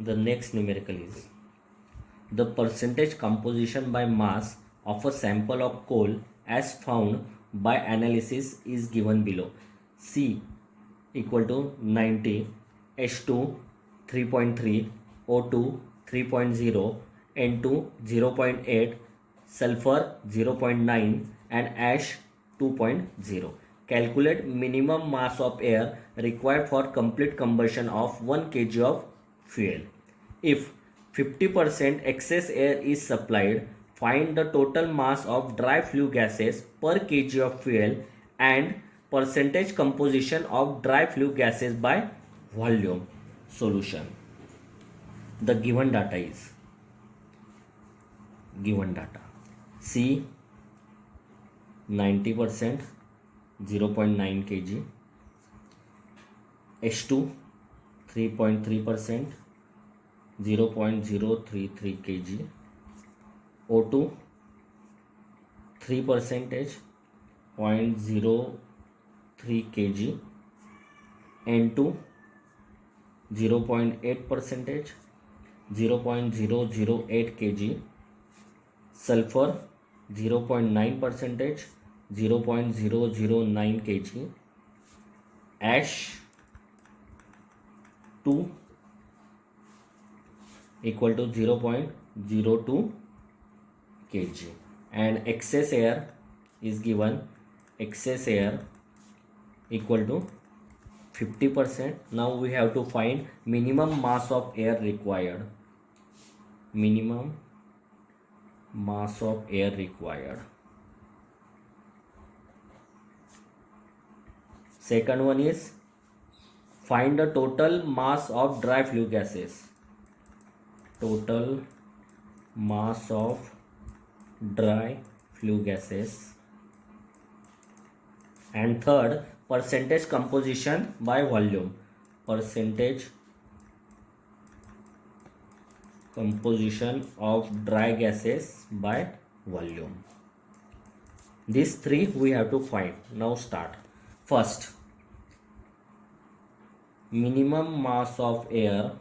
The next numerical is the percentage composition by mass of a sample of coal as found by analysis is given below. C equal to 90, H2 3.3, O2 3.0, N2 0.8, sulfur 0.9 and ash 2.0. Calculate minimum mass of air required for complete combustion of 1 kg of fuel. If 50% excess air is supplied, find the total mass of dry flue gases per kg of fuel and percentage composition of dry flue gases by volume. Solution. The given data is C 90%, 0.9 kg, H2 3.3%, 0.033 kg, O2 3%, 0.03 kg, N2 0.8%, 0.008 kg, sulfur 0.9%, 0.009 kg, ash 2 equal to 0.02 kg, and excess air is given, excess air equal to 50%. Now we have to find minimum mass of air required. Minimum mass of air required. Second one is find the total mass of dry flue gases. Total mass of dry flue gases. And third, percentage composition by volume. Percentage composition of dry gases by volume. These three we have to find. Now start. First, minimum mass of air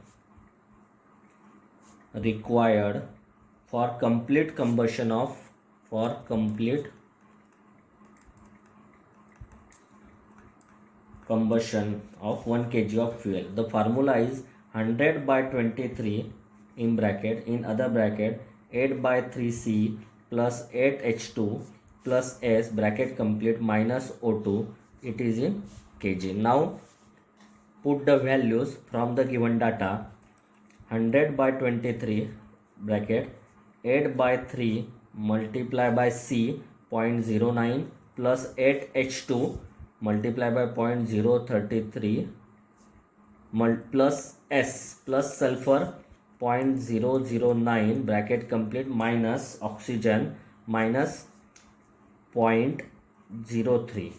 required for complete combustion of 1 kg of fuel. The formula is 100 by 23 in bracket, in other bracket 8 by 3C plus 8H2 plus S bracket complete minus O2. It is in kg. Now put the values from the given data. 100 by 23 bracket 8 by 3 multiply by C 0.09 plus 8H2 multiply by 0.033 plus S plus sulfur 0.009 bracket complete minus oxygen minus 0.03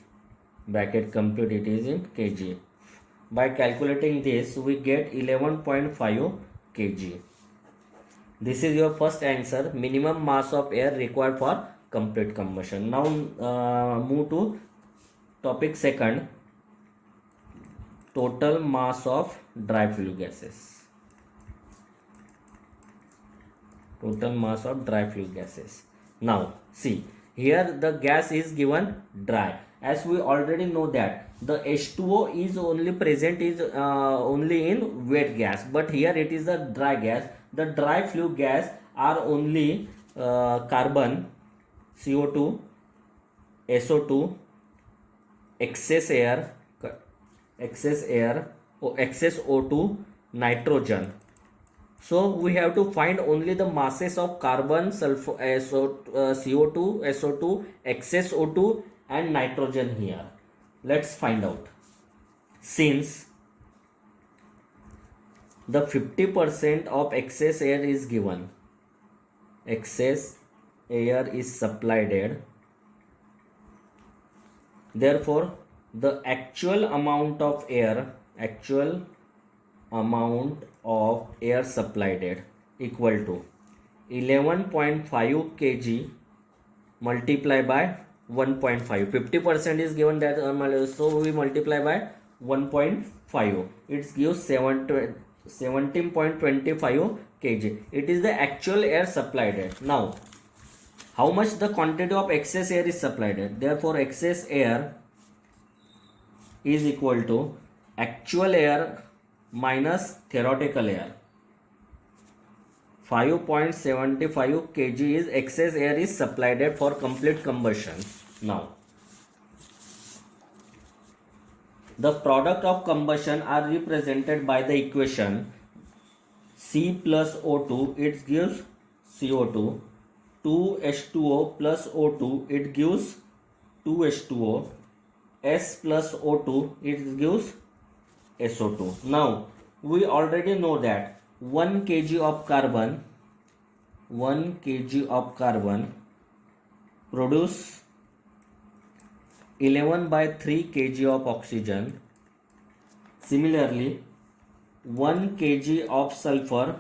bracket complete. It is in kg. By calculating this we get 11.5 kg. This is your first answer, minimum mass of air required for complete combustion. Now move to topic second, total mass of dry flue gases. Total mass of dry flue gases. Now see, here the gas is given dry. As we already know that the H2O is only present is only in wet gas, but here it is a dry gas. The dry flue gas are only carbon, CO2, SO2, excess O2, nitrogen. So we have to find only the masses of carbon, sulfur, CO2, SO2, excess O2 and nitrogen here. Let's find out. Since the 50% of excess air is given, excess air is supplied, therefore the actual amount of air supplied equal to 11.5 kg multiply by 1.5. 50% is given that, so we multiply by 1.5. It gives 17.25 kg. It is the actual air supplied. Now, how much the quantity of excess air is supplied? Therefore, excess air is equal to actual air minus theoretical air. 5.75 kg is excess air is supplied for complete combustion. Now, the product of combustion are represented by the equation C plus O2, it gives CO2, 2H2O plus O2, it gives 2H2O, S plus O2, it gives SO2. Now, we already know that 1 kg of carbon produce 11/3 kg of oxygen. Similarly, 1 kg of sulfur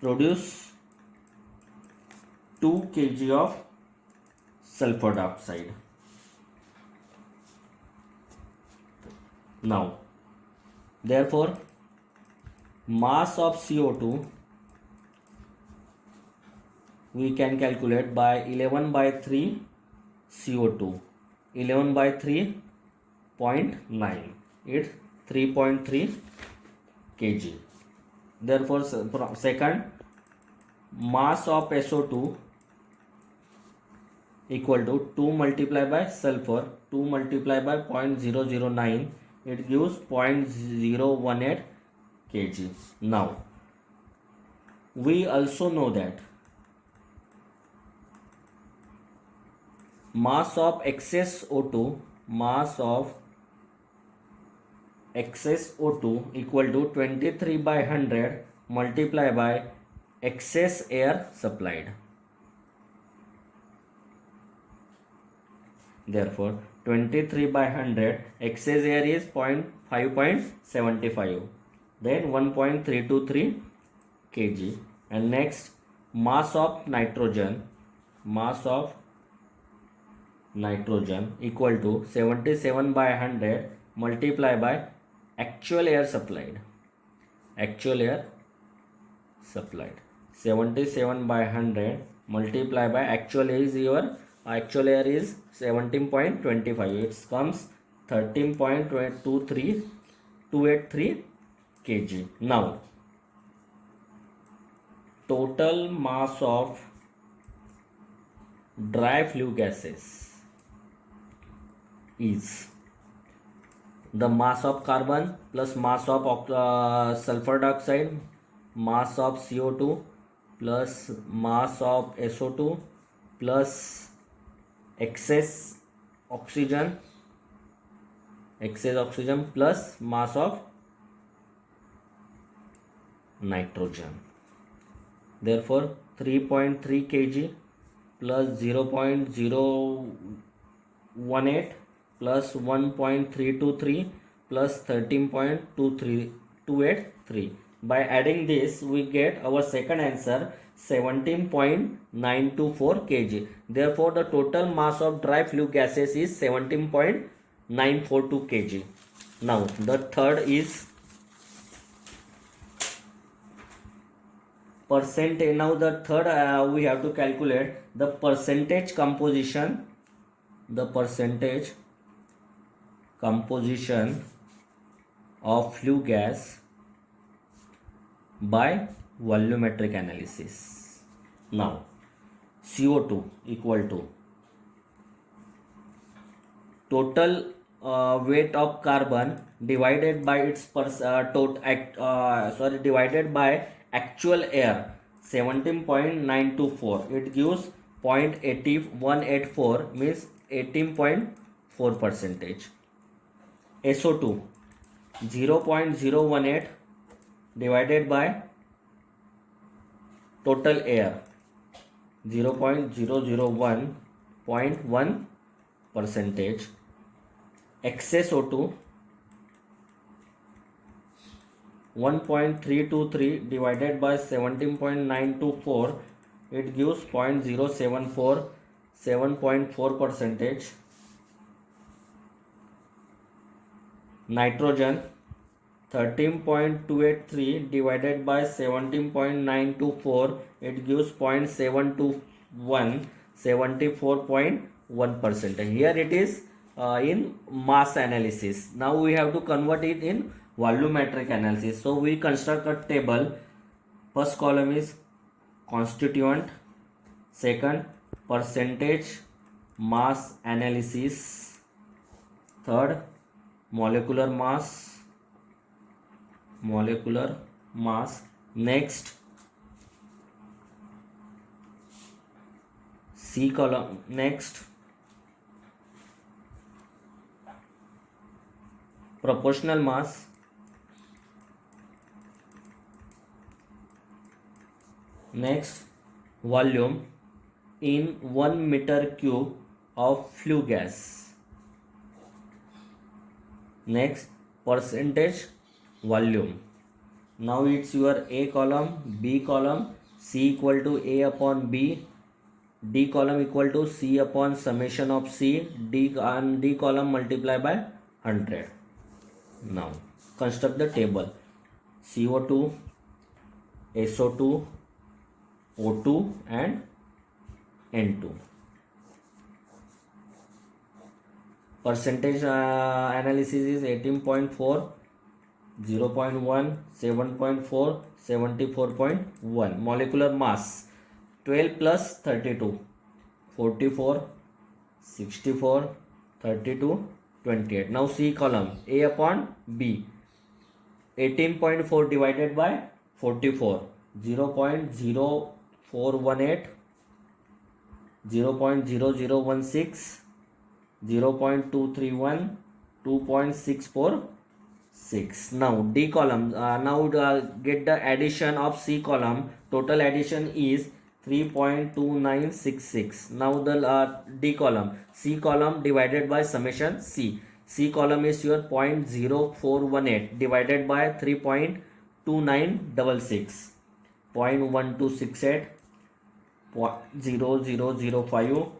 produce 2 kg of sulfur dioxide. Now, therefore, mass of CO2 we can calculate by 11/3 CO2. 11/3.9, it's 3.3 kg. Therefore, second, mass of SO2 equal to 2 multiplied by sulfur, 2 multiplied by 0.009, it gives 0.018 kg. Now, we also know that mass of excess O2 equal to 23/100 multiplied by excess air supplied. Therefore, 23/100 excess air is 5.75, then 1.323 kg. And next, mass of nitrogen equal to 77/100 multiplied by actual air supplied. 77/100 multiplied by actual air is actual air is 17.25. It comes 13.283 kg. Now, total mass of dry flue gases is the mass of carbon plus mass of sulfur dioxide, mass of CO2 plus mass of SO2 plus excess oxygen plus mass of nitrogen. Therefore, 3.3 kg plus 0.018 plus 1.323 plus 13.283. By adding this, we get our second answer, 17.924 kg. Therefore, the total mass of dry flue gases is 17.942 kg. Now, the third is percentage. Now, the third we have to calculate the percentage composition of flue gas by volumetric analysis. Now, CO2 equal to total weight of carbon divided by its divided by actual air, 17.924. It gives 0.8184, means 18.4%. SO2 0.018 divided by total air, 0.001.1%. Excess O2 1.323 divided by 17.924, it gives 0.074, 7.4%. Nitrogen 13.283 divided by 17.924, it gives 0.721, 74.1%. Here it is in mass analysis. Now we have to convert it in volumetric analysis. So we construct a table. First column is constituent, second percentage mass analysis, third molecular mass, next C column, next proportional mass, next volume in 1 meter cube of flue gas, next percentage volume. Now it's your A column, B column, C equal to A upon B, D column equal to C upon summation of C, D column multiply by 100. Now construct the table. CO2, SO2, O2 and N2. Percentage analysis is 18.4, 0.1, 7.4, 74.1. Molecular mass 12 plus 32, 44, 64, 32, 28. Now C column, A upon B, 18.4 divided by 44, 0.0418, 0.0016, 0.231, 2.646. Now D column, get the addition of C column. Total addition is 3.2966. Now the D column, C column divided by summation C. C column is your 0.0418 divided by 3.2966, 0.1268, 0.0005,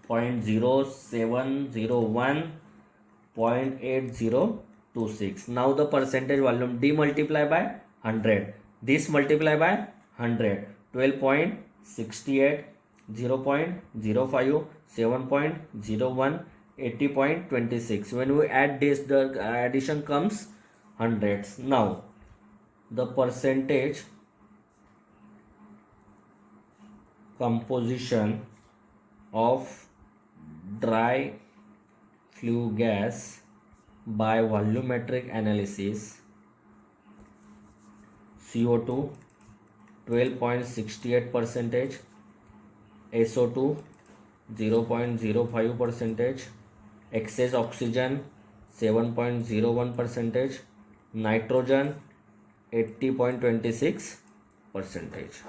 0.0701, 0.8026. Now the percentage volume, D multiply by 100, this multiply by 100, 12.68, 0.05, 7.01, 80.26. When we add this, the addition comes hundreds. Now the percentage composition of dry flue gas by volumetric analysis: CO2 12.68%, SO2 0.05%, excess oxygen 7.01%, nitrogen 80.26%.